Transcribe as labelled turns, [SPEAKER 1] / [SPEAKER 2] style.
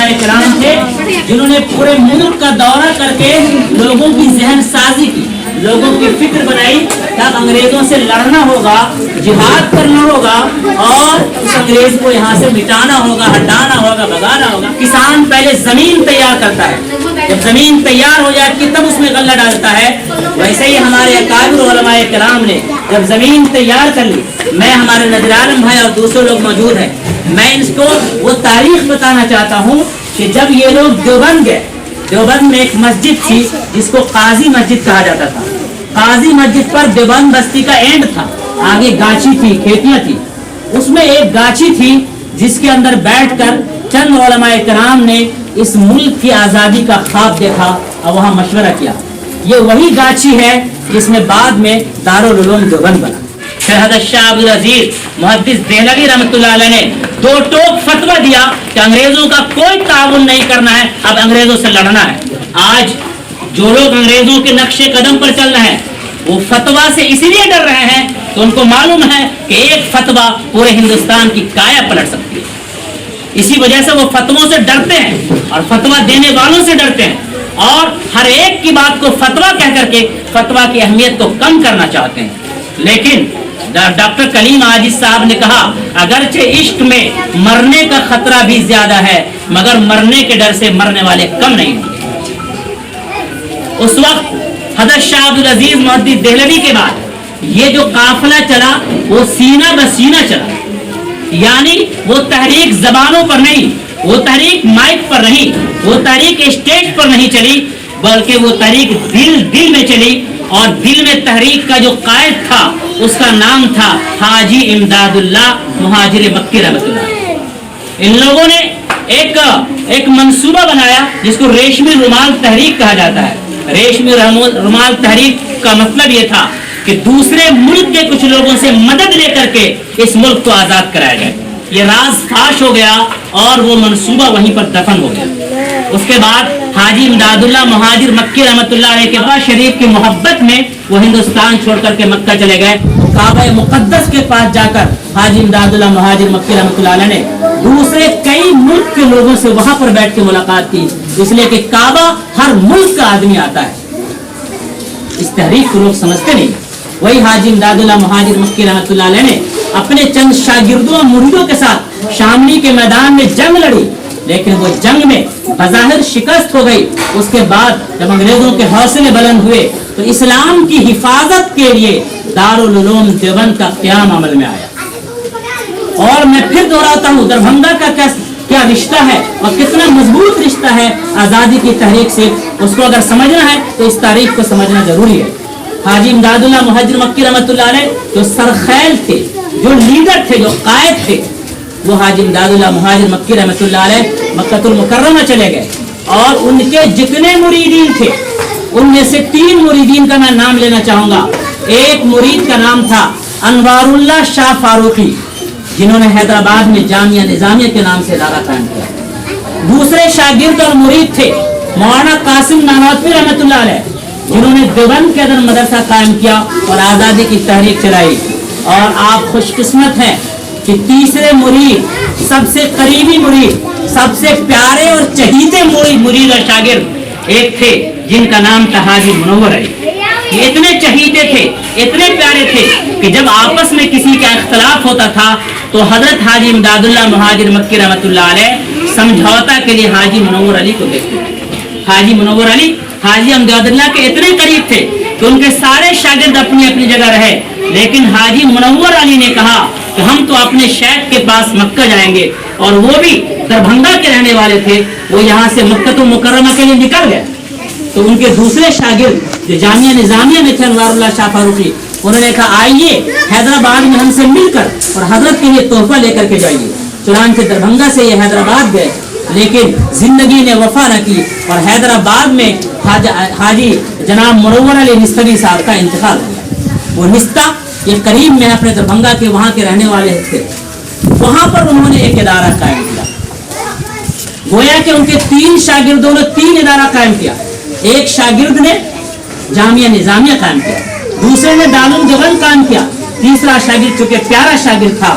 [SPEAKER 1] علماء کرام تھے جنہوں نے پورے ملک کا دورہ کر کے لوگوں کی ذہن سازی کی، لوگوں کی فکر بنائی کہ اب انگریزوں سے لڑنا ہوگا، جہاد کرنا ہوگا اور اس انگریز کو یہاں سے مٹانا ہوگا، ہٹانا ہوگا، بھگانا ہوگا۔ کسان پہلے زمین تیار کرتا ہے، جب زمین تیار ہو جاتی ہے تب اس میں غلہ ڈالتا ہے۔ ویسے ہی ہمارے اکابر علماء کرام نے جب زمین تیار کر لی، میں ہمارے نذیر عالم بھائی اور دوسرے لوگ موجود ہیں، میں اس کو وہ تاریخ بتانا چاہتا ہوں کہ جب یہ لوگ دیوبند گئے، دیوبند میں ایک مسجد تھی جس کو قاضی مسجد کہا جاتا تھا۔ قاضی مسجد پر دیوبند بستی کا اینڈ تھا، آگے گاچھی تھی، کھیتیاں تھی، اس میں ایک گاچھی تھی جس کے اندر بیٹھ کر چند علماء کرام نے اس ملک کی آزادی کا خواب دیکھا اور وہاں مشورہ کیا۔ یہ وہی گاچھی ہے جس میں بعد میں دارالعلوم دیوبند بنا۔ پھر حضرت شاہ عبدالعزیز محدث دہلوی رحمۃ اللہ علیہ نے دو ٹوک فتویٰ دیا کہ انگریزوں کا کوئی تعاون نہیں کرنا ہے، اب انگریزوں سے لڑنا ہے۔ آج جو لوگ انگریزوں کے نقش قدم پر چل رہے ہیں وہ فتویٰ سے اسی لیے ڈر رہے ہیں کہ ان کو معلوم ہے کہ ایک فتویٰ پورے ہندوستان کی کایا پلٹ سکتی ہے۔ اسی وجہ سے وہ فتووں سے ڈرتے ہیں اور فتویٰ دینے والوں سے ڈرتے ہیں اور ہر ایک کی بات کو فتویٰ کہہ کر کے فتویٰ کی اہمیت کو کم کرنا چاہتے ہیں۔ لیکن ڈاکٹر کلیم عاجز صاحب نے کہا اگرچہ عشق میں مرنے کا خطرہ بھی زیادہ ہے مگر مرنے کے ڈر سے مرنے والے کم نہیں ہوتے۔ اس وقت حضرت شاہ عبدالعزیز محدث دہلوی کے بعد یہ جو قافلہ چلا وہ سینہ بسینہ چلا، یعنی وہ تحریک زبانوں پر نہیں، وہ تحریک مائک پر نہیں، وہ تحریک اسٹیج پر نہیں چلی، بلکہ وہ تحریک دل میں چلی، اور دل میں تحریک کا جو قائد تھا اس کا نام تھا حاجی امداد اللہ مہاجر مکی رحمۃ اللہ۔ ان لوگوں نے ایک منصوبہ بنایا جس کو ریشمی رومال تحریک کہا جاتا ہے۔ ریشمی رومال تحریک کا مطلب یہ تھا کہ دوسرے ملک کے کچھ لوگوں سے مدد لے کر کے اس ملک کو آزاد کرایا جائے۔ یہ راز فاش ہو گیا اور وہ منصوبہ وہیں پر دفن ہو گیا۔ اس کے بعد حاجی امداد اللہ مہاجر مکی رحمۃ اللہ علیہ کے کعبہ شریف کی محبت میں وہ ہندوستان چھوڑ کر کے مکہ چلے گئے۔ کعبہ مقدس کے پاس جا کر حاجی امداد اللہ مہاجر مکی رحمۃ اللہ علیہ نے دوسرے کئی ملک کے لوگوں سے وہاں پر بیٹھ کے ملاقات کی، اس لیے کہ کعبہ ہر ملک کا آدمی آتا ہے۔ اس تحریک کو لوگ سمجھتے نہیں۔ وہی حاجی امداد اللہ مہاجر مکی رحمۃ اللہ علیہ نے اپنے چند شاگردوں اور مریدوں کے ساتھ شاملی کے میدان میں جنگ لڑی، لیکن وہ جنگ میں بظاہر شکست ہو گئی۔ اس کے بعد جب انگریزوں کے حوصلے بلند ہوئے تو اسلام کی حفاظت کے لیے دارالعلوم دیوبند کا قیام عمل میں آیا۔ اور میں پھر دہراتا ہوں دربھنگا کا کیا رشتہ ہے اور کتنا مضبوط رشتہ ہے آزادی کی تحریک سے، اس کو اگر سمجھنا ہے تو اس تاریخ کو سمجھنا ضروری ہے۔ حاجی امداد اللہ مہاجر مکی رحمۃ اللہ علیہ جو سرخیل تھے، جو لیڈر تھے، جو قائد تھے، وہ حاجی امداد اللہ مہاجر مکی رحمۃ اللہ علیہ مکہ المکرمہ چلے گئے اور ان کے جتنے مریدین تھے ان میں سے 3 مریدین کا میں نام لینا چاہوں گا۔ ایک مرید کا نام تھا انوار اللہ شاہ فاروقی، جنہوں نے حیدرآباد میں جامعہ نظامیہ کے نام سے ادارہ قائم کیا۔ دوسرے شاگرد اور مرید تھے مولانا قاسم نانوتوی رحمۃ اللہ علیہ، جنہوں نے دیوبند کے اندر مدرسہ قائم کیا اور آزادی کی تحریک چلائی۔ اور آپ خوش قسمت ہیں کہ تیسرے مرید، سب سے قریبی مرید، سب سے پیارے اور چہیتے مرید اور شاگرد ایک تھے جن کا نام تھا حاجی منور علی۔ یہ اتنے چہیتے تھے، اتنے پیارے تھے کہ جب آپس میں کسی کا اختلاف ہوتا تھا تو حضرت حاجی امداد اللہ مہاجر مکی رحمۃ اللہ علیہ سمجھوتا کے لیے حاجی منور علی کو دیکھتے تھے۔ حاجی منور علی حاجی امداد اللہ کے اتنے قریب تھے کہ ان کے سارے شاگرد اپنی اپنی جگہ رہے، لیکن حاجی منور علی نے کہا کہ ہم تو اپنے شیخ کے پاس مکہ جائیں گے، اور وہ بھی دربھنگا کے رہنے والے تھے، وہ یہاں سے مکہ المکرمہ کے لیے نکل گئے۔ تو ان کے دوسرے شاگرد جو جامعہ نظامیہ میں تھے انوار اللہ شاہ فاروقی، انہوں نے کہا آئیے حیدرآباد میں ہم سے مل کر اور حضرت کے لیے تحفہ لے کر کے جائیے۔ چنانچہ دربھنگا سے یہ حیدرآباد گئے، لیکن زندگی نے وفا نہ کی اور حیدرآباد میں حاجی جناب منور علی نستوی صاحب کا انتقال ہو گیا۔ وہ نستہ یہ قریب میں اپنے دربھنگا کے وہاں کے رہنے والے تھے، وہاں پر انہوں نے ایک ادارہ قائم کیا۔ گویا کہ ان کے 3 شاگردوں نے 3 ادارہ قائم کیا۔ ایک شاگرد نے جامعہ نظامیہ قائم کیا، دوسرے نے دارالعلوم دیوبند قائم کیا، تیسرا شاگرد چونکہ پیارا شاگرد تھا